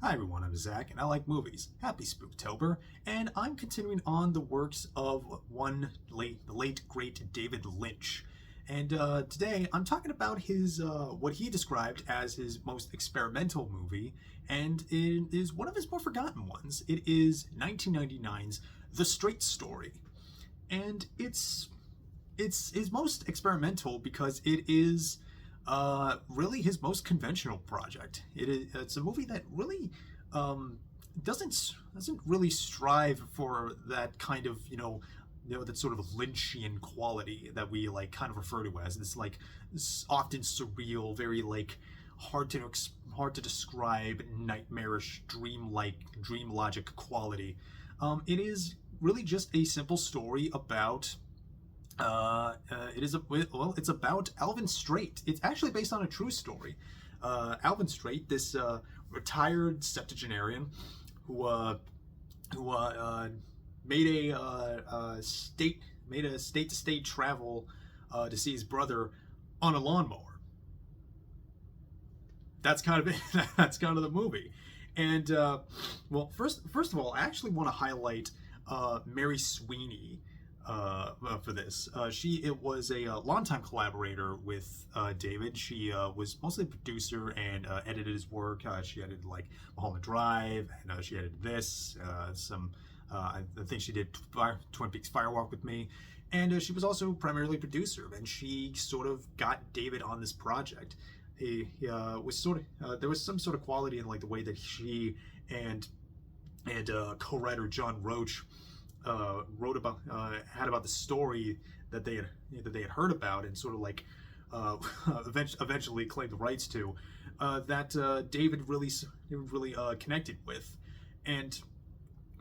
Hi everyone, I'm Zach, and I like movies. Happy Spooktober, and I'm continuing on the works of the late great David Lynch. And today I'm talking about his what he described as his most experimental movie, and it is one of his more forgotten ones. It is 1999's The Straight Story, and it's his most experimental because it is really his most conventional project. It's a movie that really doesn't really strive for that kind of that sort of Lynchian quality that we like kind of refer to as this like often surreal, very like hard to describe, nightmarish, dream logic quality. It is really just a simple story about it's about Alvin Straight. It's actually based on a true story. Alvin Straight, this retired septuagenarian who made a state to state travel to see his brother on a lawnmower. That's kind of it. That's kind of the movie. And well, first of all, I actually want to highlight Mary Sweeney. For this. She was a longtime collaborator with David. She was mostly a producer and edited his work. She edited like Mulholland Drive, and she edited this. I think she did Twin Peaks Firewalk with me. And she was also primarily a producer, and she sort of got David on this project. He was sort of there was some sort of quality in like the way that she and co-writer John Roach wrote about had about the story that they had heard about and sort of like eventually claimed the rights to that David really connected with, and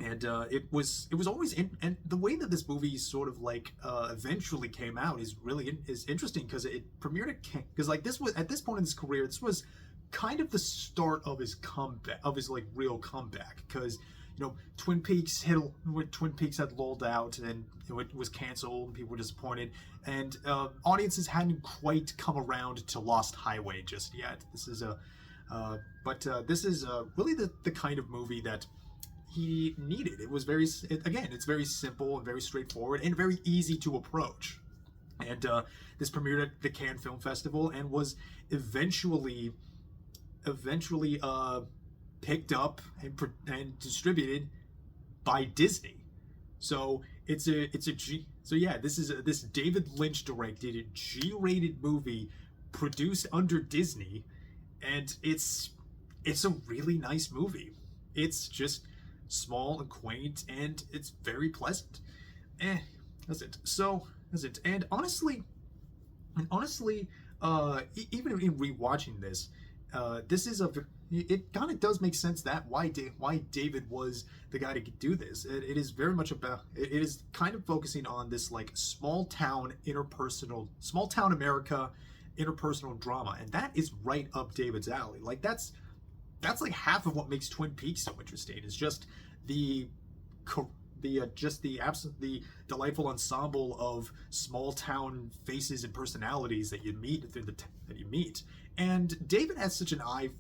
it was always and the way that this movie sort of like eventually came out is interesting because it premiered because like this was at this point in his career, this was kind of the start of his comeback, of his like real comeback, because Twin Peaks had lulled out and it was canceled and people were disappointed, and audiences hadn't quite come around to Lost Highway just yet. This is really the kind of movie that he needed. It was it's very simple and very straightforward and very easy to approach. And this premiered at the Cannes Film Festival and was eventually picked up and distributed by Disney. So this David Lynch directed G-rated movie produced under Disney, and it's a really nice movie. It's just small and quaint, and it's very pleasant. That's it. And honestly, even in rewatching this, it kind of does make sense that why David was the guy to do this. It is very much about, it is kind of focusing on this like small town America interpersonal drama, and that is right up David's alley. Like that's like half of what makes Twin Peaks so interesting, is just the delightful ensemble of small town faces and personalities that you meet. And David has such an eye,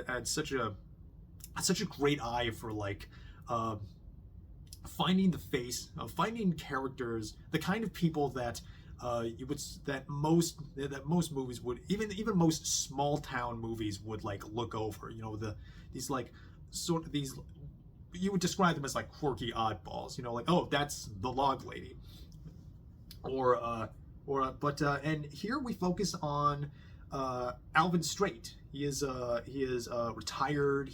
had such a great eye for like finding finding characters, the kind of people that most movies would, even most small town movies would like look over. These you would describe them as like quirky oddballs. Like, oh, that's the log lady, and here we focus on Alvin Straight. He is retired.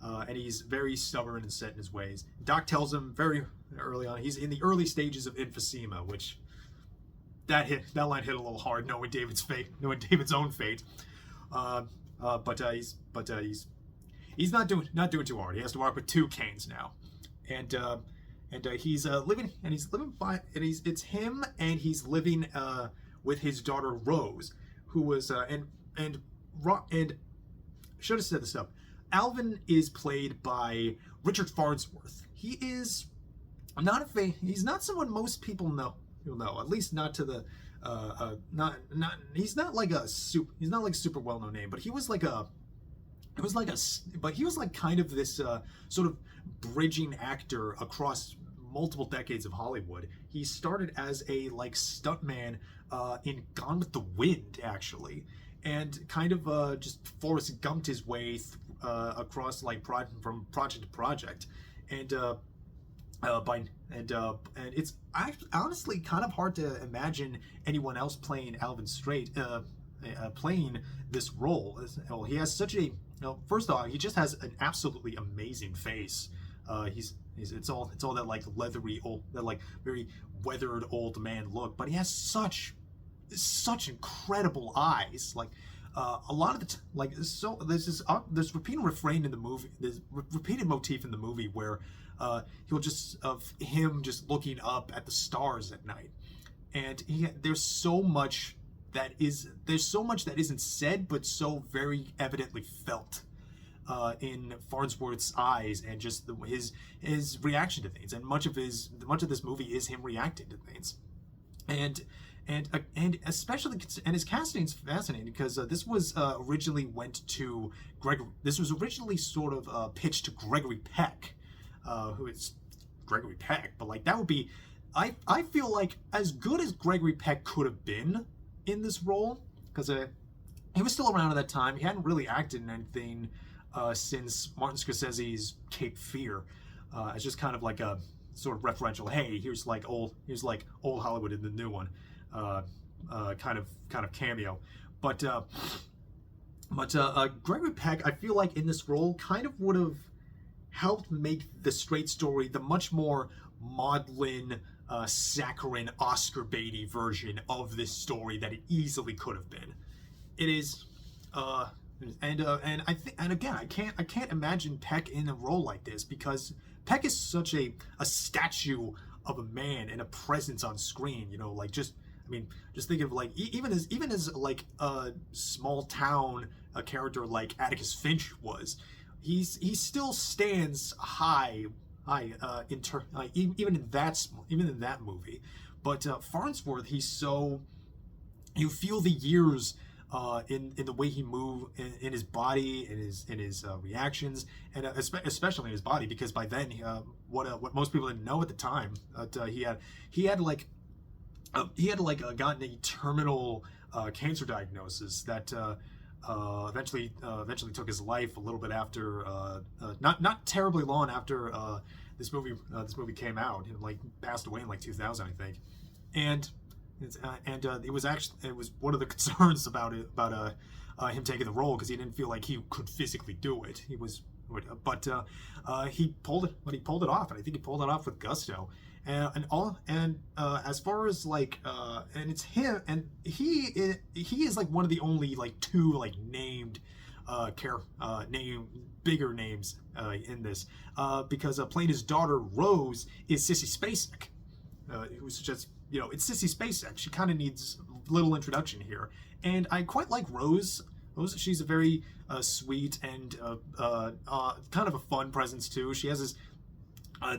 And he's very stubborn and set in his ways. Doc tells him very early on he's in the early stages of emphysema, which that line hit a little hard, knowing David's own fate. He's not doing too hard. He has to walk with 2 canes now, and he's living it's him, and he's living with his daughter Rose, who was and should have set this up. Alvin is played by Richard Farnsworth. He is he's not someone most people know. You'll know, at least not to the he's not like super well known name, but he was like it was like but he was like kind of this sort of bridging actor across multiple decades of Hollywood. He started as a like stuntman in Gone with the Wind, actually, and kind of just Forrest Gumped his way across like from project to project, and and it's honestly kind of hard to imagine anyone else playing Alvin Straight, playing this role. Well, he has such a first off, he just has an absolutely amazing face. It's all that like leathery old, that like very weathered old man look, but he has such incredible eyes. Like a lot of the like so there's repeated refrain in the movie. There's repeated motif in the movie where he'll just of him just looking up at the stars at night, and there's so much that isn't said but so very evidently felt in Farnsworth's eyes, and just his reaction to things, and much of this movie is him reacting to things, and especially, and his casting is fascinating because this was originally sort of pitched to Gregory Peck, who is Gregory Peck, but like that would be, I feel like as good as Gregory Peck could have been in this role, because he was still around at that time. He hadn't really acted in anything since Martin Scorsese's Cape Fear. It's just kind of like a sort of referential, hey, here's like old Hollywood in the new one, kind of cameo. But Gregory Peck, I feel like in this role kind of would have helped make the Straight Story the much more maudlin, saccharine, Oscar baity version of this story that it easily could have been. It is, and I think, and again, I can't imagine Peck in a role like this, because Peck is such a statue of a man and a presence on screen. You know, like just think of like even as like a small town character like Atticus Finch was, he still stands high even in that movie. But Farnsworth, you feel the years in the way he moved, in his body, in his reactions, and especially in his body, because by then what most people didn't know at the time, he had gotten a terminal cancer diagnosis that eventually took his life a little bit after, not terribly long after this movie came out. He like passed away in like 2000, I think, and it was one of the concerns about him taking the role, because he didn't feel like he could physically do it. He pulled it off, and I think he pulled it off with gusto. And as far as like and it's him, and he is like one of the only like two like named bigger names in this, because playing his daughter Rose is Sissy Spacek, who's just, it's Sissy Spacek. She kind of needs little introduction here, and I quite like Rose. She's a very sweet and kind of a fun presence too. She has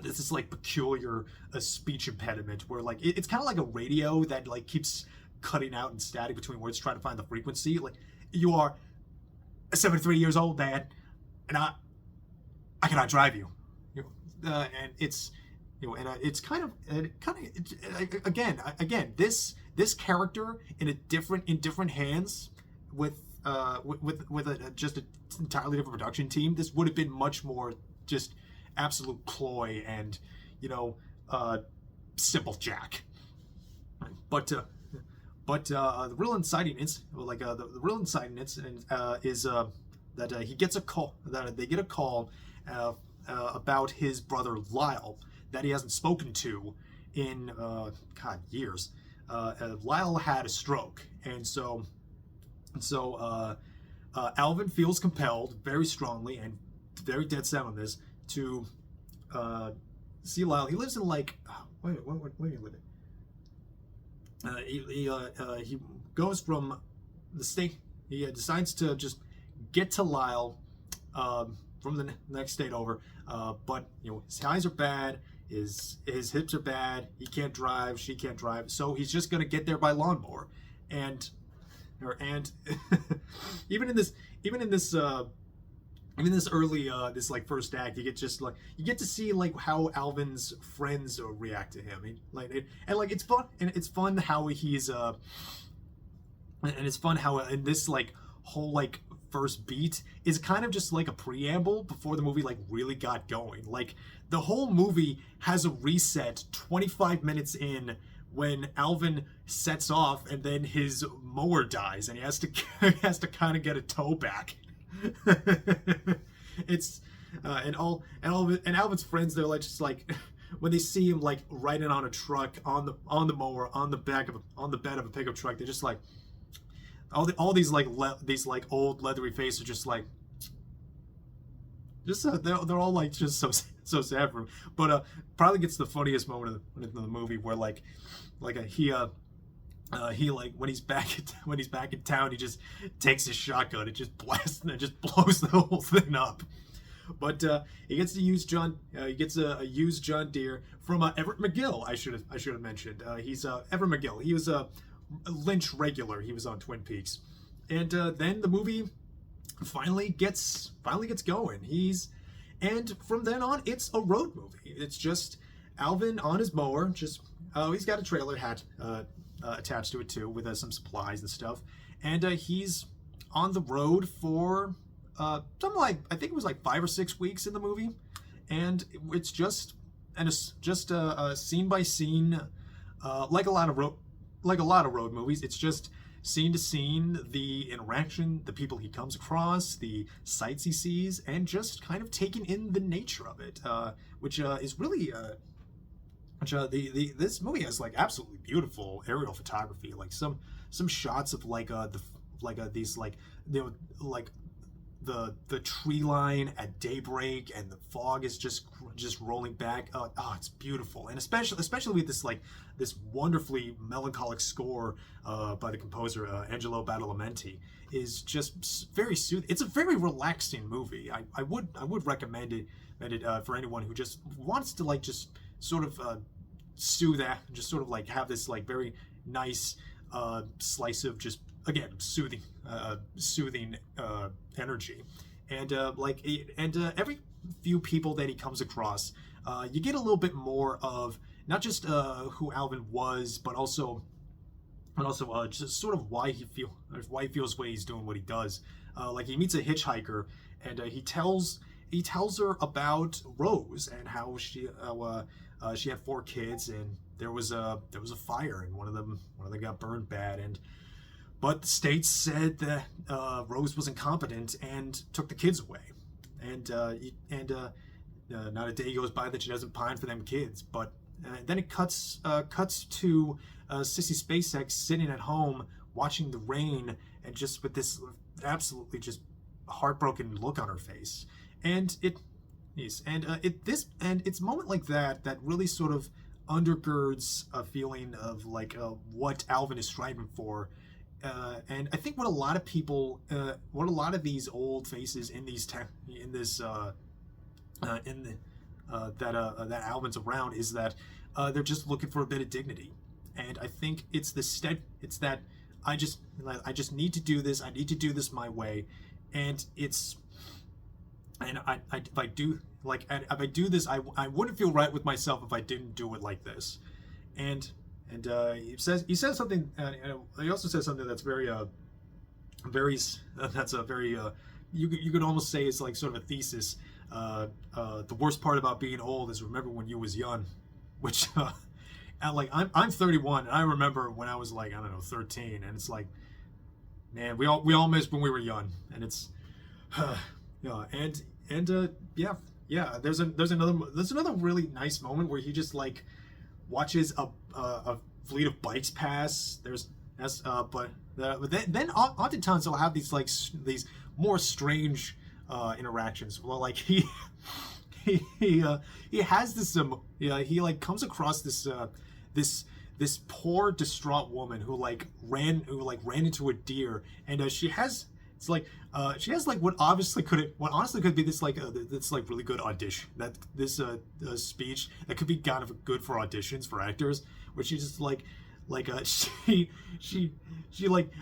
this like peculiar speech impediment where like it's kind of like a radio that like keeps cutting out and static between words, trying to find the frequency. Like, you are 73 years old, Dad, and I cannot drive you. And it's it's kind of again this character in different hands with just an entirely different production team, this would have been much more just absolute cloy and simple Jack. But the real inciting incident, is that he gets a call, that they get a call about his brother Lyle that he hasn't spoken to in years. Lyle had a stroke, and so Alvin feels compelled very strongly and very dead set on this to see Lyle. He lives in like where do you live? He goes from the state. He decides to just get to Lyle from the next state over, but his eyes are bad, his hips are bad, he can't drive, she can't drive, so he's just gonna get there by lawnmower. And even in this even this early this like first act, you get to see like how Alvin's friends react to him. And like it's fun, and it's fun how he's and it's fun how in this like whole like first beat is kind of just like a preamble before the movie like really got going. Like the whole movie has a reset 25 minutes in when Alvin sets off and then his mower dies and he has to he has to kind of get a tow back. It's and Alvin's friends, they're like just like when they see him like riding on a truck on the mower on the bed of a pickup truck, they're just like all these like these like old leathery faces are just like they're all like just so sad for him. But probably gets the funniest moment in the movie where he like when he's back in town, he just takes his shotgun and just blasts and just blows the whole thing up. But he gets to use a used John Deere from Everett McGill. I should have mentioned. He's Everett McGill. He was a Lynch regular. He was on Twin Peaks, and then the movie finally gets going. And from then on, it's a road movie. It's just Alvin on his mower. He's got a trailer hat attached to it too, with some supplies and stuff. And he's on the road for something like, I think it was like 5 or 6 weeks in the movie, and it's just scene by scene, like a lot of road movies. It's just scene to scene, the interaction, the people he comes across, the sights he sees, and just kind of taking in the nature of it, which is really this movie has like absolutely beautiful aerial photography, like some shots of these like the tree line at daybreak, and the fog is just rolling back. It's beautiful, and especially with this wonderfully melancholic score by the composer Angelo Badalamenti is just very soothing. It's a very relaxing movie. I would recommend it for anyone who just wants to like just sort of soothe that, just sort of like have this like very nice slice of just again soothing energy. And every few people that he comes across, you get a little bit more of not just who Alvin was, but also just sort of why he feels the way he's doing what he does. Like he meets a hitchhiker, and he tells her about Rose and how she had 4 kids, and there was a fire, and one of them got burned bad, but the state said that Rose was incompetent and took the kids away, and not a day goes by that she doesn't pine for them kids. But then it cuts to Sissy Spacek sitting at home watching the rain, and just with this absolutely just heartbroken look on her face. And it's a moment like that really sort of undergirds a feeling of like what Alvin is striving for. And I think what a lot of these old faces that Alvin's around is that they're just looking for a bit of dignity. And I think it's that I just need to do this. I need to do this my way, and if I do this, I wouldn't feel right with myself if I didn't do it like this. And he says something. He also says something that's very you could almost say it's like sort of a thesis. The worst part about being old is remember when you was young, which and like I'm 31, and I remember when I was like, I don't know, 13, and it's like, man, we all missed when we were young, and it's there's another really nice moment where he just like watches a fleet of bikes pass. But then oftentimes they'll have these more strange interactions. Well, like he has this he like comes across this poor distraught woman who ran into a deer, and she has what honestly could be this really good audition, that this speech that could be kind of good for auditions for actors, where she's just she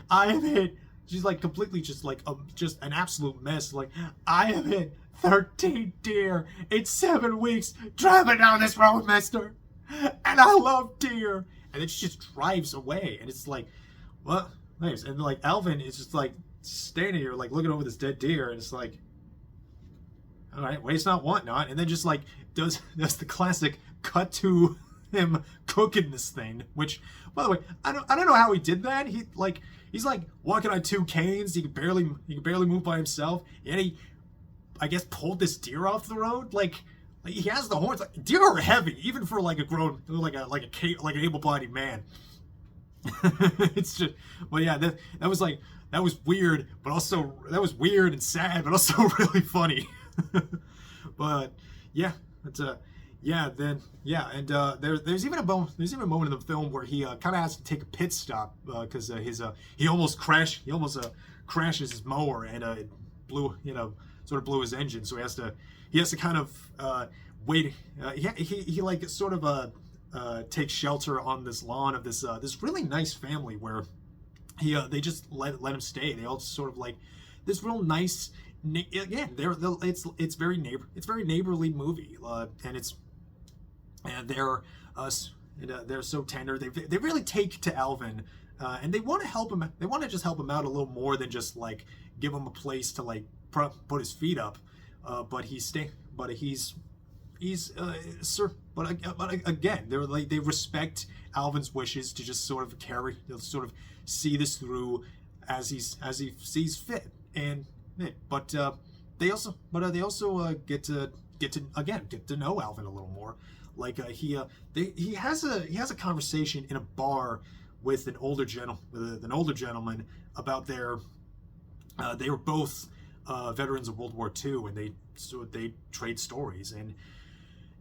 I have hit she's like completely just an absolute mess. Like, I have hit 13 deer in 7 weeks driving down this road, mister, and I love deer. And then she just drives away, and it's like, well, nice. And like Alvin is just like standing here, like looking over this dead deer, and it's like, all right, waste not, want not, and then just like does the classic cut to him cooking this thing. Which, by the way, I don't know how he did that. He's like walking on 2 canes. He can barely move by himself, and he, I guess, pulled this deer off the road. Like he has the horns. Like, deer are heavy, even for like a grown, like an able-bodied man. It's just, well, yeah, that was weird, but also that was weird and sad, but also really funny. But yeah, it's and there's even a moment in the film where he kind of has to take a pit stop because he almost crashes his mower, and it sort of blew his engine, so he has to kind of wait. He like sort of takes shelter on this lawn of this really nice family where they just let him stay. They all sort of like this real nice. Again, it's very neighborly movie, and they're so tender. They really take to Alvin, and they want to help him. They want to just help him out a little more than just like give him a place to like put his feet up. But again, they respect Alvin's wishes to just sort of see this through as he sees fit. And but they also get to know Alvin a little more. Like he has a conversation in a bar with an older gentleman about they were both veterans of World War II, and they trade stories, and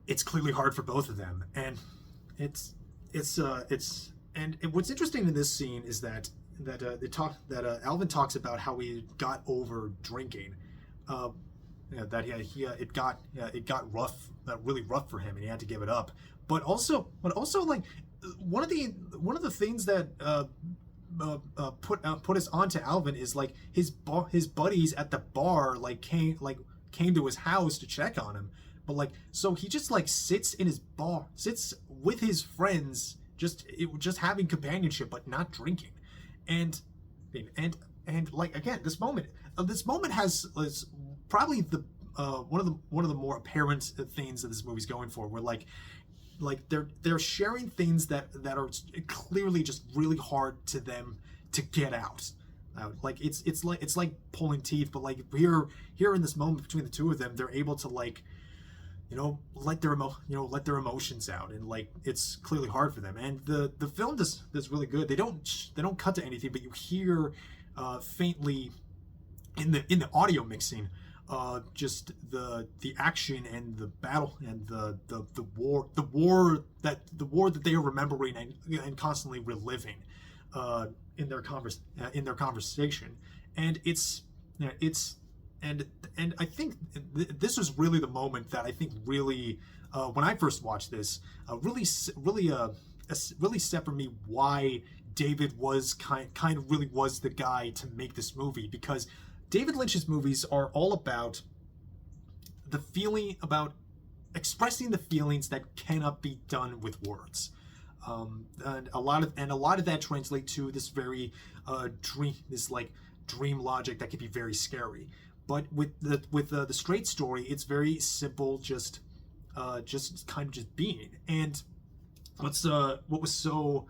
it's clearly hard for both of them. And what's interesting in this scene is that Alvin talks about how he got over drinking, it got really rough for him, and he had to give it up. But also like one of the things that put us onto Alvin is like his buddies at the bar came to his house to check on him, but like so he just like sits with his friends, just having companionship but not drinking. And like again, this moment has probably the one of the more apparent things that this movie's going for, where like they're sharing things that are clearly just really hard to them to get out. Like it's like pulling teeth, but like here in this moment between the two of them, they're able to like let their emotions out, and like it's clearly hard for them. And the film does really good. They don't cut to anything, but you hear faintly in the audio mixing just the action and the battle and the war that they are remembering and constantly reliving in their conversation. And and I think this was really the moment that I think really, when I first watched this, really set for me why David was kind of really was the guy to make this movie, because David Lynch's movies are all about the feeling, about expressing the feelings that cannot be done with words. And a lot of that translates to this very dream logic that can be very scary. But with the straight story, it's very simple, just kind of just being. And what was so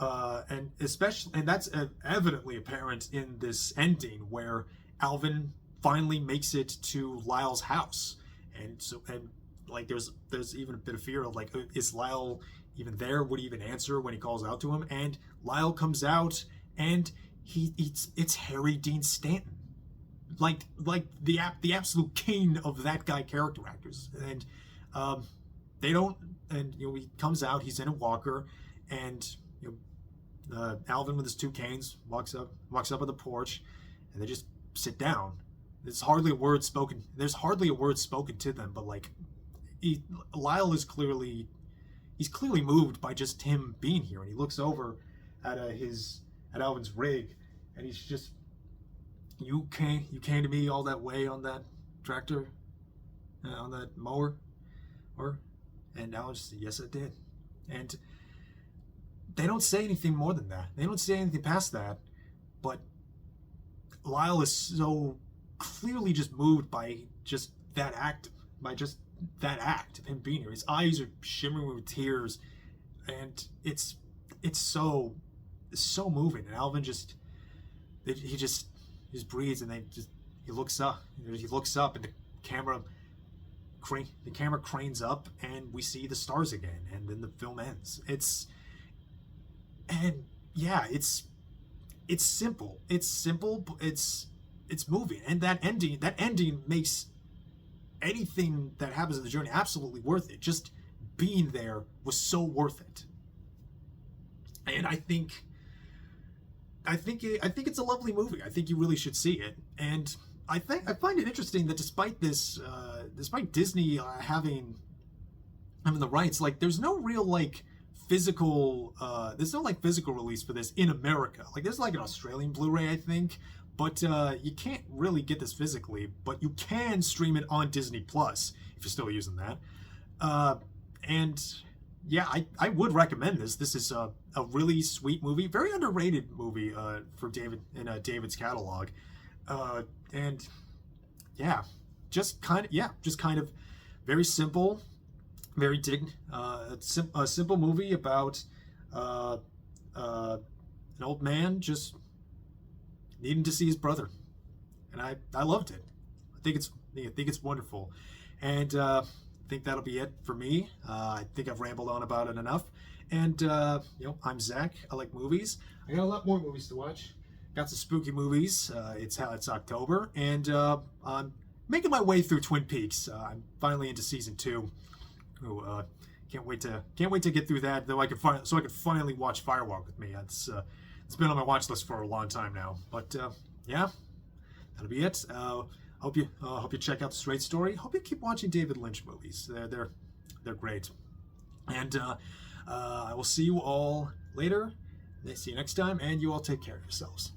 and that's evidently apparent in this ending, where Alvin finally makes it to Lyle's house, and like there's even a bit of fear of like, is Lyle even there? Would he even answer when he calls out to him? And Lyle comes out, and it's Harry Dean Stanton, like the absolute king of that guy character actors. And he comes out, he's in a walker, and Alvin with his 2 canes walks up on the porch, and they just sit down. There's hardly a word spoken to them, but like Lyle is clearly moved by just him being here, and he looks over at Alvin's rig, and he's just you came to me all that way on that tractor, on that mower, or, and now it's yes I did, and they don't say anything more than that. They don't say anything past that, but Lyle is so clearly just moved by just that act, of him being here. His eyes are shimmering with tears, and it's so moving. And Alvin he just breathes, and he looks up, and the camera cranes up, and we see the stars again, and then the film ends. It's simple. It's moving, and that ending makes anything that happens in the journey absolutely worth it. Just being there was so worth it. And I think it's a lovely movie. I think you really should see it. And I find it interesting that despite Disney having the rights, like there's no real physical release for this in America. Like there's an Australian Blu-ray, I think, but you can't really get this physically, but you can stream it on Disney Plus if you're still using that. And yeah, I would recommend this. This is a really sweet movie, very underrated movie for David's catalog. And yeah, just kind of very simple, very a simple movie about an old man just needing to see his brother, and I loved it. I think it's wonderful, and I think that'll be it for me. I think I've rambled on about it enough, and I'm Zach. I like movies. I got a lot more movies to watch. Got some spooky movies. It's October, and I'm making my way through Twin Peaks. I'm finally into season 2. Can't wait to get through that. Though I can finally watch Firewalk with me. It's been on my watch list for a long time now. But yeah, that'll be it. Hope you check out The Straight Story. Hope you keep watching David Lynch movies. They're great. And I will see you all later. See you next time, and you all take care of yourselves.